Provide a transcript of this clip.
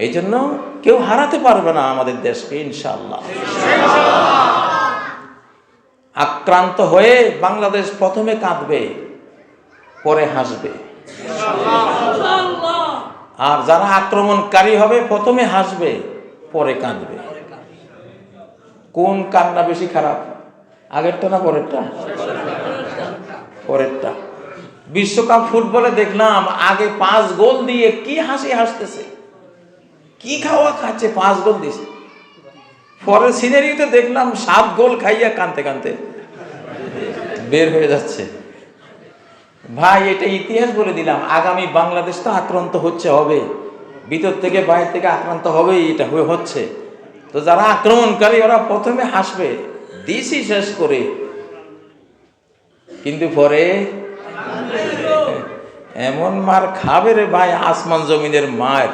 এই জন্য কেউ হারাতে পারবে না আমাদের দেশকে ইনশাআল্লাহ। আক্রান্ত হয়ে বাংলাদেশ প্রথমে কাঁদবে, পরে হাসবে। আর যারা আক্রমণকারী হবে প্রথমে হাসবে, পরে কাঁদবে। কোন কান্না বেশি খারাপ, আগেরটা না পরেরটা? পরেরটা। বিশ্বকাপ ফুটবলে দেখলাম আগে 5 গোল দিয়ে কি হাসি হাসতেছে, কি খাওয়া খাচ্ছে, 5 গোল দিছে। পরের সিনারিতে দেখলাম 7 গোল খাইয়া কানতে কানতে বের হয়ে যাচ্ছে। ভাই, এটা ইতিহাস বলে দিলাম। আগামী বাংলাদেশ তো আক্রান্ত হচ্ছে, হবে, ভিতর থেকে বাইরে থেকে আক্রান্ত হবেই, এটা হচ্ছে। তো যারা আক্রমণকারী ওরা প্রথমে হাসবে, দিশি শেষ করে, কিন্তু পরে এমন মার খাবে রে ভাই, আসমান জমিনের মার।